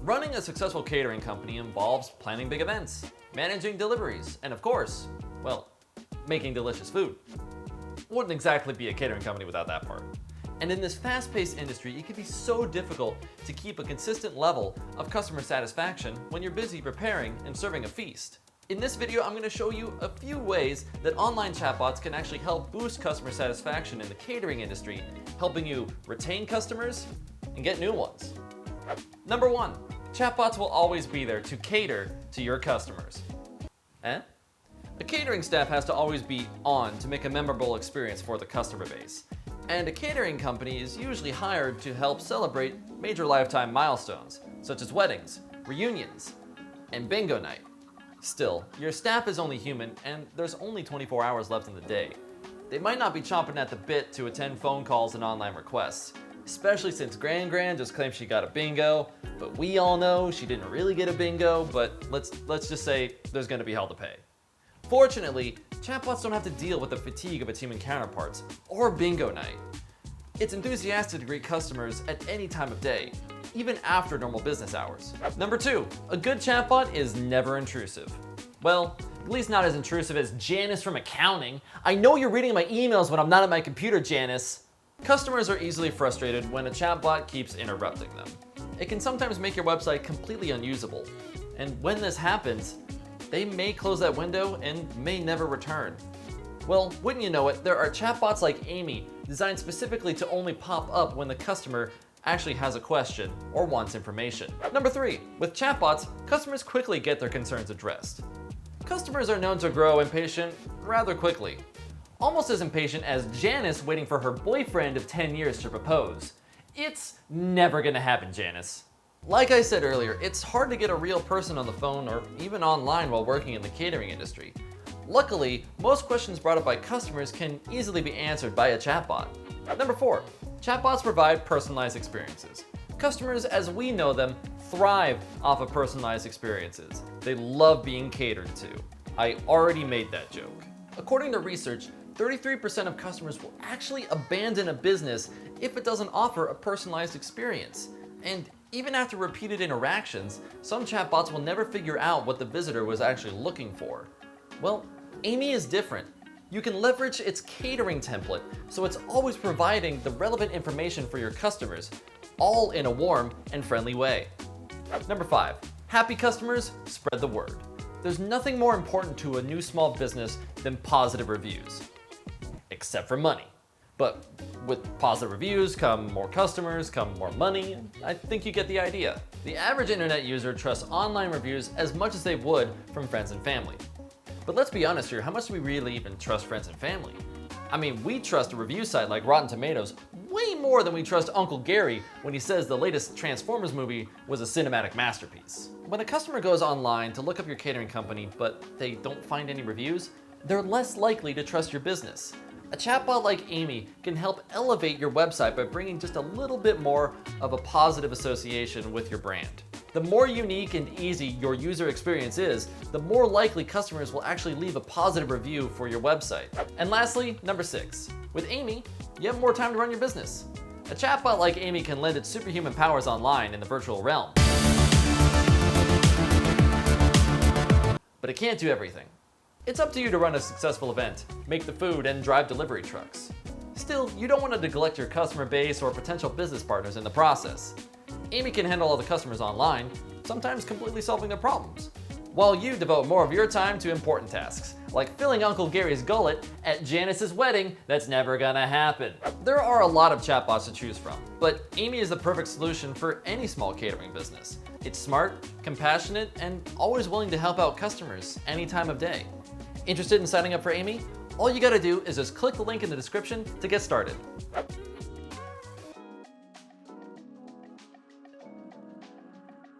Running a successful catering company involves planning big events, managing deliveries, and of course, well, making delicious food. Wouldn't exactly be a catering company without that part. And in this fast-paced industry, it can be so difficult to keep a consistent level of customer satisfaction when you're busy preparing and serving a feast. In this video, I'm going to show you a few ways that online chatbots can actually help boost customer satisfaction in the catering industry, helping you retain customers and get new ones. Number 1, chatbots will always be there to cater to your customers. A catering staff has to always be on to make a memorable experience for the customer base. And a catering company is usually hired to help celebrate major lifetime milestones, such as weddings, reunions, and bingo night. Still, your staff is only human and there's only 24 hours left in the day. They might not be chomping at the bit to attend phone calls and online requests, especially since Gran just claimed she got a bingo, but we all know she didn't really get a bingo, but let's just say there's gonna be hell to pay. Fortunately, chatbots don't have to deal with the fatigue of its human counterparts or bingo night. It's enthusiastic to greet customers at any time of day, even after normal business hours. Number 2, a good chatbot is never intrusive. Well, at least not as intrusive as Janice from accounting. I know you're reading my emails when I'm not at my computer, Janice. Customers are easily frustrated when a chatbot keeps interrupting them. It can sometimes make your website completely unusable. And when this happens, they may close that window and may never return. Well, wouldn't you know it, there are chatbots like Amy designed specifically to only pop up when the customer actually has a question or wants information. Number 3, with chatbots, customers quickly get their concerns addressed. Customers are known to grow impatient rather quickly. Almost as impatient as Janice waiting for her boyfriend of 10 years to propose. It's never gonna happen, Janice. Like I said earlier, it's hard to get a real person on the phone or even online while working in the catering industry. Luckily, most questions brought up by customers can easily be answered by a chatbot. Number 4, chatbots provide personalized experiences. Customers, as we know them, thrive off of personalized experiences. They love being catered to. I already made that joke. According to research, 33% of customers will actually abandon a business if it doesn't offer a personalized experience. And even after repeated interactions, some chatbots will never figure out what the visitor was actually looking for. Well, Amy is different. You can leverage its catering template, so it's always providing the relevant information for your customers, all in a warm and friendly way. Number 5, happy customers spread the word. There's nothing more important to a new small business than positive reviews. Except for money. But with positive reviews come more customers, come more money. I think you get the idea. The average internet user trusts online reviews as much as they would from friends and family. But let's be honest here, how much do we really even trust friends and family? I mean, we trust a review site like Rotten Tomatoes way more than we trust Uncle Gary when he says the latest Transformers movie was a cinematic masterpiece. When a customer goes online to look up your catering company but they don't find any reviews, they're less likely to trust your business. A chatbot like Amy can help elevate your website by bringing just a little bit more of a positive association with your brand. The more unique and easy your user experience is, the more likely customers will actually leave a positive review for your website. And lastly, number 6, with Amy, you have more time to run your business. A chatbot like Amy can lend its superhuman powers online in the virtual realm. But it can't do everything. It's up to you to run a successful event, make the food, and drive delivery trucks. Still, you don't want to neglect your customer base or potential business partners in the process. Amy can handle all the customers online, sometimes completely solving their problems, while you devote more of your time to important tasks, like filling Uncle Gary's gullet at Janice's wedding that's never gonna happen. There are a lot of chatbots to choose from, but Amy is the perfect solution for any small catering business. It's smart, compassionate, and always willing to help out customers any time of day. Interested in signing up for Amy? All you gotta do is just click the link in the description to get started.